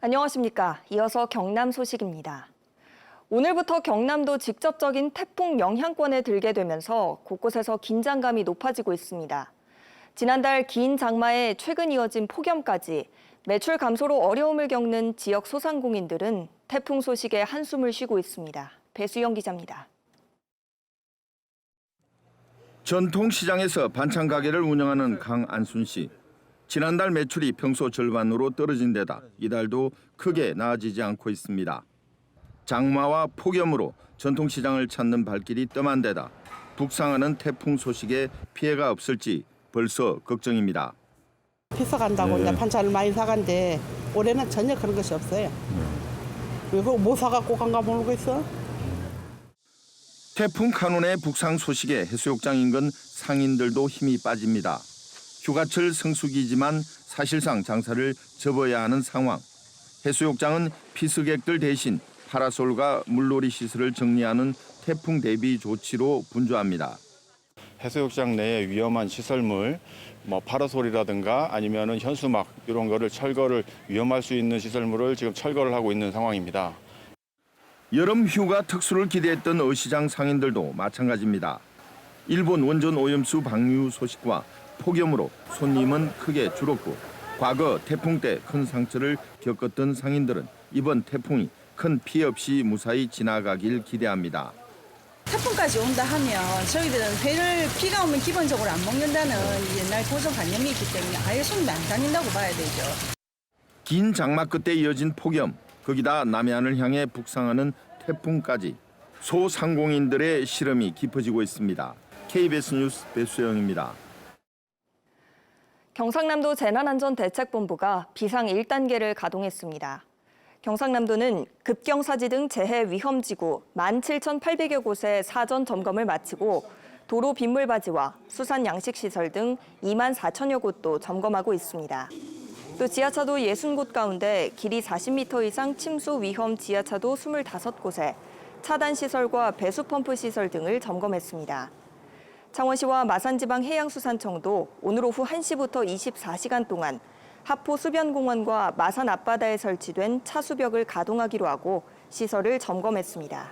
안녕하십니까. 이어서 경남 소식입니다. 오늘부터 경남도 직접적인 태풍 영향권에 들게 되면서 곳곳에서 긴장감이 높아지고 있습니다. 지난달 긴 장마에 최근 이어진 폭염까지 매출 감소로 어려움을 겪는 지역 소상공인들은 태풍 소식에 한숨을 쉬고 있습니다. 배수영 기자입니다. 전통시장에서 반찬 가게를 운영하는 강안순 씨. 지난달 매출이 평소 절반으로 떨어진 데다 이달도 크게 나아지지 않고 있습니다. 장마와 폭염으로 전통시장을 찾는 발길이 뜸한 데다 북상하는 태풍 소식에 피해가 없을지 벌써 걱정입니다. 비싸간다고 이제 반찬을 많이 사간데 올해는 전혀 그런 것이 없어요. 그리고 뭐 사갖고 간가 모르겠어. 태풍 카눈의 북상 소식에 해수욕장 인근 상인들도 힘이 빠집니다. 휴가철 성수기지만 사실상 장사를 접어야 하는 상황. 해수욕장은 피서객들 대신 파라솔과 물놀이 시설을 정리하는 태풍 대비 조치로 분주합니다. 해수욕장 내에 위험한 시설물, 파라솔이라든가 아니면은 현수막 이런 거를 철거를 위험할 수 있는 시설물을 지금 철거를 하고 있는 상황입니다. 여름 휴가 특수를 기대했던 어시장 상인들도 마찬가지입니다. 일본 원전 오염수 방류 소식과 폭염으로 손님은 크게 줄었고 과거 태풍 때 큰 상처를 겪었던 상인들은 이번 태풍이 큰 피해 없이 무사히 지나가길 기대합니다. 태풍까지 온다 하면 저희들은 회를 비가 오면 기본적으로 안 먹는다는 옛날 고정관념이 있기 때문에 아예 손님이 안 다닌다고 봐야 되죠. 긴 장마 끝에 이어진 폭염, 거기다 남해안을 향해 북상하는 태풍까지 소상공인들의 시름이 깊어지고 있습니다. KBS 뉴스 배수영입니다. 경상남도 재난안전대책본부가 비상 1단계를 가동했습니다. 경상남도는 급경사지 등 재해 위험지구 17,800여 곳의 사전 점검을 마치고 도로 빗물바지와 수산 양식시설 등 24,000여 곳도 점검하고 있습니다. 또 지하차도 60곳 가운데 길이 40m 이상 침수 위험 지하차도 25곳에 차단시설과 배수펌프 시설 등을 점검했습니다. 창원시와 마산지방해양수산청도 오늘 오후 1시부터 24시간 동안 하포 수변공원과 마산 앞바다에 설치된 차수벽을 가동하기로 하고 시설을 점검했습니다.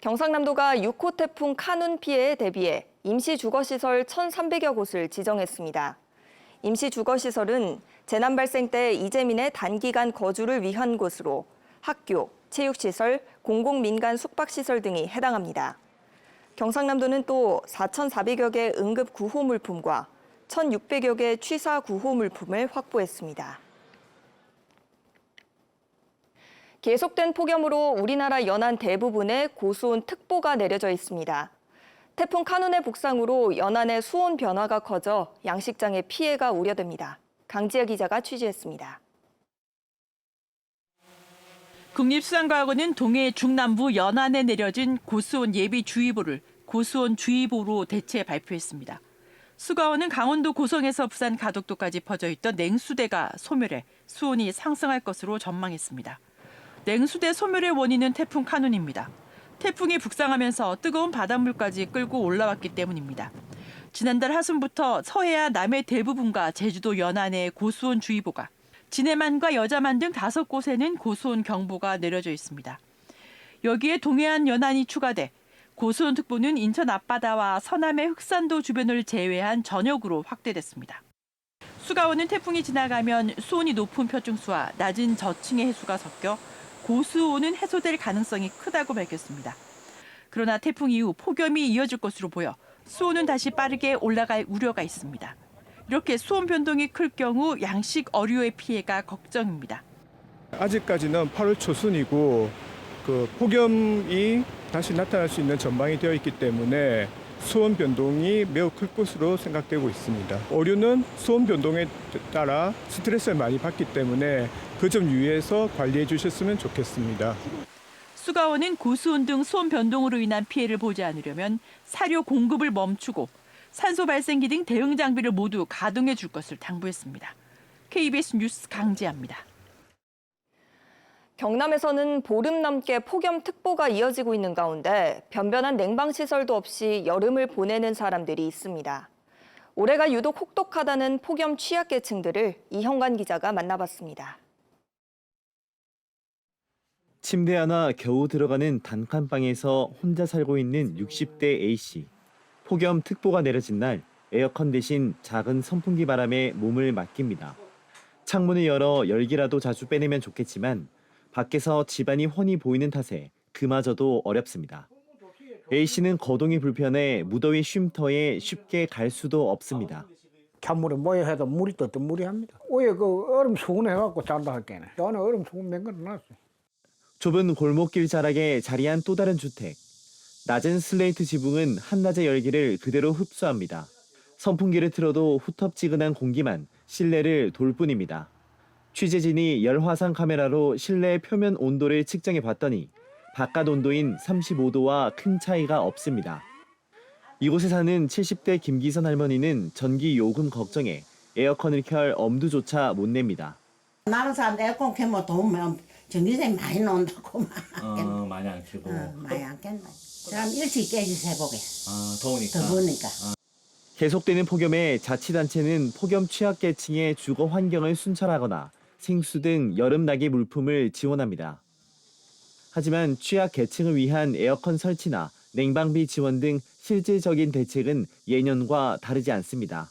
경상남도가 6호 태풍 카눈 피해에 대비해 임시주거시설 1,300여 곳을 지정했습니다. 임시주거시설은 재난 발생 때 이재민의 단기간 거주를 위한 곳으로 학교, 체육시설, 공공민간 숙박시설 등이 해당합니다. 경상남도는 또 4,400여 개 응급 구호 물품과 1,600여 개 취사 구호 물품을 확보했습니다. 계속된 폭염으로 우리나라 연안 대부분에 고수온 특보가 내려져 있습니다. 태풍 카눈의 북상으로 연안의 수온 변화가 커져 양식장에 피해가 우려됩니다. 강지아 기자가 취재했습니다. 국립수산과학원은 동해 중남부 연안에 내려진 고수온 예비주의보를 고수온주의보로 대체 발표했습니다. 수과원은 강원도 고성에서 부산 가덕도까지 퍼져 있던 냉수대가 소멸해 수온이 상승할 것으로 전망했습니다. 냉수대 소멸의 원인은 태풍 카눈입니다. 태풍이 북상하면서 뜨거운 바닷물까지 끌고 올라왔기 때문입니다. 지난달 하순부터 서해안 남해 대부분과 제주도 연안에 고수온주의보가, 진해만과 여자만 등 5곳에는 고수온 경보가 내려져 있습니다. 여기에 동해안 연안이 추가돼 고수온특보는 인천 앞바다와 서남의 흑산도 주변을 제외한 전역으로 확대됐습니다. 수가원은 태풍이 지나가면 수온이 높은 표층수와 낮은 저층의 해수가 섞여 고수온은 해소될 가능성이 크다고 밝혔습니다. 그러나 태풍 이후 폭염이 이어질 것으로 보여 수온은 다시 빠르게 올라갈 우려가 있습니다. 이렇게 수온 변동이 클 경우 양식 어류의 피해가 걱정입니다. 아직까지는 8월 초순이고 폭염이 다시 나타날 수 있는 전망이 되어 있기 때문에 수온 변동이 매우 클 것으로 생각되고 있습니다. 어류는 수온 변동에 따라 스트레스를 많이 받기 때문에 그 점 유의해서 관리해 주셨으면 좋겠습니다. 수가원은 고수온 등 수온 변동으로 인한 피해를 보지 않으려면 사료 공급을 멈추고 산소 발생기 등 대응 장비를 모두 가동해 줄 것을 당부했습니다. KBS 뉴스 강지아입니다. 경남에서는 보름 넘게 폭염특보가 이어지고 있는 가운데 변변한 냉방시설도 없이 여름을 보내는 사람들이 있습니다. 올해가 유독 혹독하다는 폭염 취약계층들을 이형관 기자가 만나봤습니다. 침대 하나 겨우 들어가는 단칸방에서 혼자 살고 있는 60대 A씨. 폭염특보가 내려진 날 에어컨 대신 작은 선풍기 바람에 몸을 맡깁니다. 창문을 열어 열기라도 자주 빼내면 좋겠지만 밖에서 집안이 훤히 보이는 탓에 그마저도 어렵습니다. A씨는 거동이 불편해 무더위 쉼터에 쉽게 갈 수도 없습니다. 찬물에 모여해도 물이 또 무리합니다. 오해 그 얼음 수건해갖고 잔다 할게네. 저는 얼음 수건 맹 거를 놨어요. 좁은 골목길 자락에 자리한 또 다른 주택. 낮은 슬레이트 지붕은 한낮의 열기를 그대로 흡수합니다. 선풍기를 틀어도 후텁지근한 공기만 실내를 돌 뿐입니다. 취재진이 열화상 카메라로 실내 표면 온도를 측정해 봤더니 바깥 온도인 35도와 큰 차이가 없습니다. 이곳에 사는 70대 김기선 할머니는 전기 요금 걱정에 에어컨을 켤 엄두조차 못 냅니다. 나는 사람 에어컨 켜면 더우면 전기세 많이 나온다고 많이 안 켜고. 많이 안 깬다. 그럼 일찍 깨지 새벽에. 더우니까. 더우니까. 계속되는 폭염에 자치단체는 폭염 취약계층의 주거 환경을 순찰하거나 생수 등 여름나기 물품을 지원합니다. 하지만 취약계층을 위한 에어컨 설치나 냉방비 지원 등 실질적인 대책은 예년과 다르지 않습니다.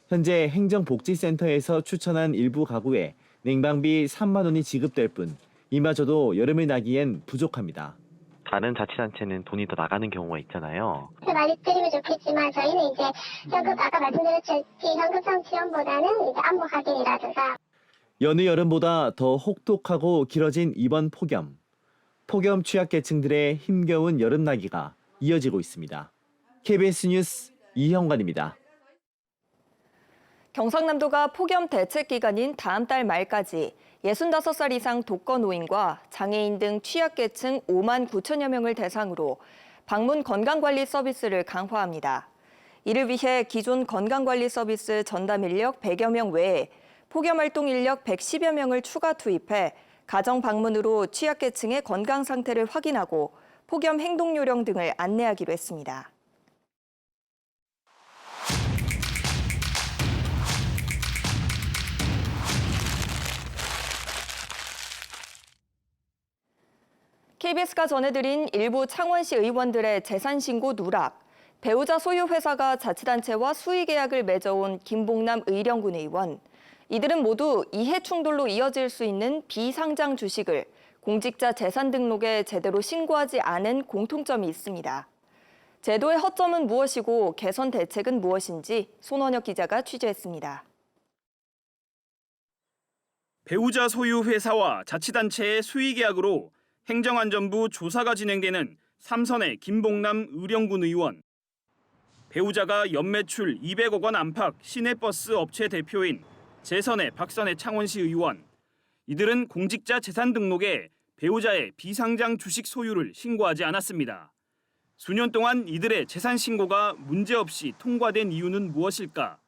현재 행정복지센터에서 추천한 일부 가구에 냉방비 3만 원이 지급될 뿐 이마저도 여름을 나기엔 부족합니다. 다른 자치단체는 돈이 더 나가는 경우가 있잖아요. 많이 드리면 좋겠지만 저희는 이제 현금 아까 말씀드렸듯이 현금성 지원보다는 이제 안보 확인이라든가. 여느 여름보다 더 혹독하고 길어진 이번 폭염. 폭염 취약계층들의 힘겨운 여름나기가 이어지고 있습니다. KBS 뉴스 이형관입니다. 경상남도가 폭염 대책 기간인 다음 달 말까지 65살 이상 독거 노인과 장애인 등 취약계층 5만 9천여 명을 대상으로 방문 건강관리 서비스를 강화합니다. 이를 위해 기존 건강관리 서비스 전담 인력 100여 명 외에 폭염활동 인력 110여 명을 추가 투입해 가정 방문으로 취약계층의 건강 상태를 확인하고 폭염 행동 요령 등을 안내하기로 했습니다. KBS가 전해드린 일부 창원시 의원들의 재산 신고 누락, 배우자 소유 회사가 자치단체와 수의 계약을 맺어온 김봉남 의령군 의원. 이들은 모두 이해 충돌로 이어질 수 있는 비상장 주식을 공직자 재산 등록에 제대로 신고하지 않은 공통점이 있습니다. 제도의 허점은 무엇이고 개선 대책은 무엇인지 손원혁 기자가 취재했습니다. 배우자 소유 회사와 자치단체의 수의 계약으로 행정안전부 조사가 진행되는 삼선의 김봉남 의령군 의원. 배우자가 연매출 200억 원 안팎 시내버스 업체 대표인 재선의 박선의 창원시 의원. 이들은 공직자 재산 등록에 배우자의 비상장 주식 소유를 신고하지 않았습니다. 수년 동안 이들의 재산 신고가 문제없이 통과된 이유는 무엇일까?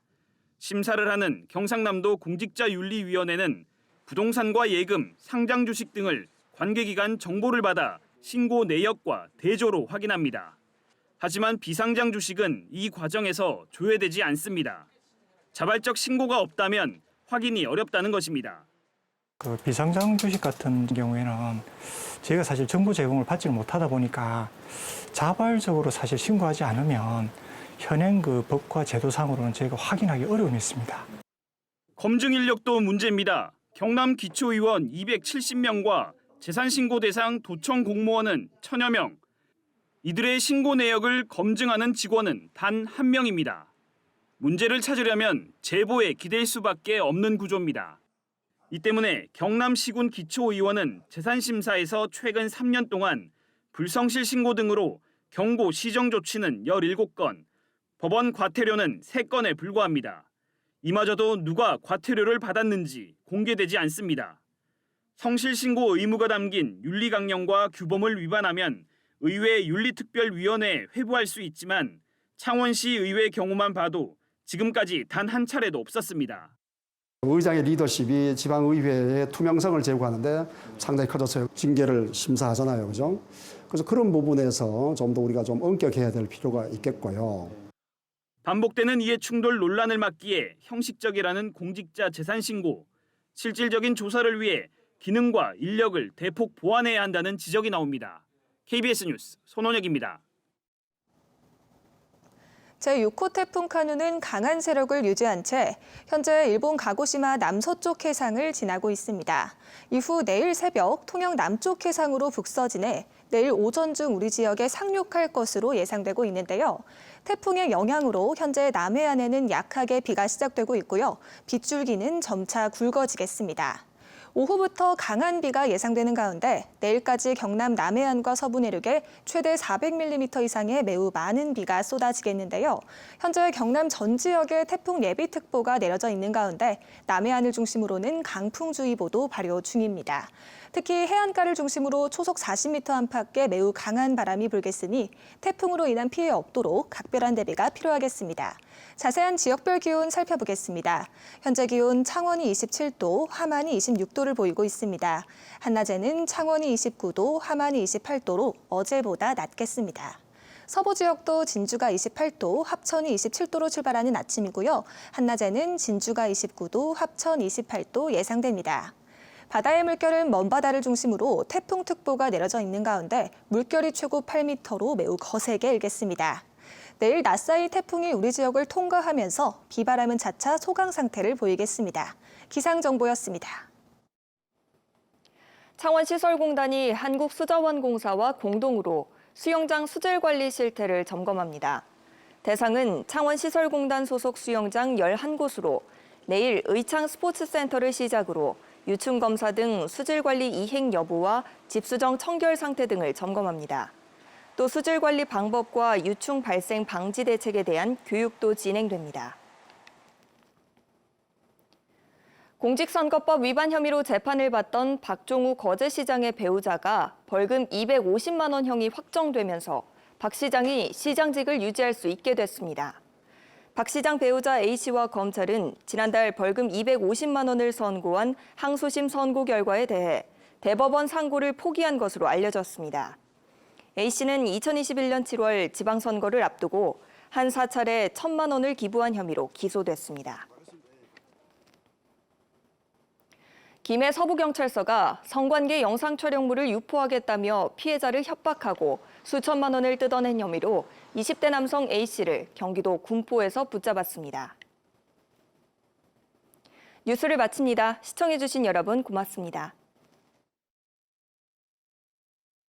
심사를 하는 경상남도 공직자윤리위원회는 부동산과 예금, 상장 주식 등을 관계기관 정보를 받아 신고 내역과 대조로 확인합니다. 하지만 비상장 주식은 이 과정에서 조회되지 않습니다. 자발적 신고가 없다면 확인이 어렵다는 것입니다. 그 비상장 주식 같은 경우에는 저희가 사실 정보 제공을 받지 못하다 보니까 자발적으로 사실 신고하지 않으면 현행 그 법과 제도상으로는 저희가 확인하기 어려움이 있습니다. 검증 인력도 문제입니다. 경남 기초의원 270명과 재산신고 대상 도청 공무원은 1000여 명. 이들의 신고 내역을 검증하는 직원은 단 1명입니다. 문제를 찾으려면 제보에 기댈 수밖에 없는 구조입니다. 이 때문에 경남시군 기초의원은 재산심사에서 최근 3년 동안 불성실 신고 등으로 경고 시정 조치는 17건, 법원 과태료는 3건에 불과합니다. 이마저도 누가 과태료를 받았는지 공개되지 않습니다. 성실신고 의무가 담긴 윤리강령과 규범을 위반하면 의회 윤리특별위원회에 회부할 수 있지만 창원시 의회 경우만 봐도 지금까지 단 한 차례도 없었습니다. 의장의 리더십이 지방의회의 투명성을 제고하는데 상당히 커졌어요. 징계를 심사하잖아요, 그죠? 그래서 그런 부분에서 좀 더 우리가 좀 엄격해야 될 필요가 있겠고요. 반복되는 이해충돌 논란을 막기에 형식적이라는 공직자 재산 신고, 실질적인 조사를 위해 기능과 인력을 대폭 보완해야 한다는 지적이 나옵니다. KBS 뉴스 손원혁입니다. 제6호 태풍 카누는 강한 세력을 유지한 채 현재 일본 가고시마 남서쪽 해상을 지나고 있습니다. 이후 내일 새벽 통영 남쪽 해상으로 북서진해 내일 오전 중 우리 지역에 상륙할 것으로 예상되고 있는데요. 태풍의 영향으로 현재 남해안에는 약하게 비가 시작되고 있고요. 빗줄기는 점차 굵어지겠습니다. 오후부터 강한 비가 예상되는 가운데 내일까지 경남 남해안과 서부 내륙에 최대 400mm 이상의 매우 많은 비가 쏟아지겠는데요. 현재 경남 전 지역에 태풍 예비특보가 내려져 있는 가운데 남해안을 중심으로는 강풍주의보도 발효 중입니다. 특히 해안가를 중심으로 초속 40m 안팎의 매우 강한 바람이 불겠으니 태풍으로 인한 피해 없도록 각별한 대비가 필요하겠습니다. 자세한 지역별 기온 살펴보겠습니다. 현재 기온 창원이 27도, 함안이 26도를 보이고 있습니다. 한낮에는 창원이 29도, 함안이 28도로 어제보다 낮겠습니다. 서부 지역도 진주가 28도, 합천이 27도로 출발하는 아침이고요. 한낮에는 진주가 29도, 합천 28도 예상됩니다. 바다의 물결은 먼바다를 중심으로 태풍특보가 내려져 있는 가운데 물결이 최고 8m로 매우 거세게 일겠습니다. 내일 낮사이 태풍이 우리 지역을 통과하면서 비바람은 차차 소강 상태를 보이겠습니다. 기상정보였습니다. 창원시설공단이 한국수자원공사와 공동으로 수영장 수질관리 실태를 점검합니다. 대상은 창원시설공단 소속 수영장 11곳으로 내일 의창 스포츠센터를 시작으로 유충검사 등 수질관리 이행 여부와 집수정 청결 상태 등을 점검합니다. 또 수질관리 방법과 유충 발생 방지 대책에 대한 교육도 진행됩니다. 공직선거법 위반 혐의로 재판을 받던 박종우 거제시장의 배우자가 벌금 250만 원형이 확정되면서 박 시장이 시장직을 유지할 수 있게 됐습니다. 박 시장 배우자 A씨와 검찰은 지난달 벌금 250만 원을 선고한 항소심 선고 결과에 대해 대법원 상고를 포기한 것으로 알려졌습니다. A씨는 2021년 7월 지방선거를 앞두고 한 사찰에 1,000만 원을 기부한 혐의로 기소됐습니다. 김해 서부경찰서가 성관계 영상 촬영물을 유포하겠다며 피해자를 협박하고 수천만 원을 뜯어낸 혐의로 20대 남성 A씨를 경기도 군포에서 붙잡았습니다. 뉴스를 마칩니다. 시청해주신 여러분 고맙습니다.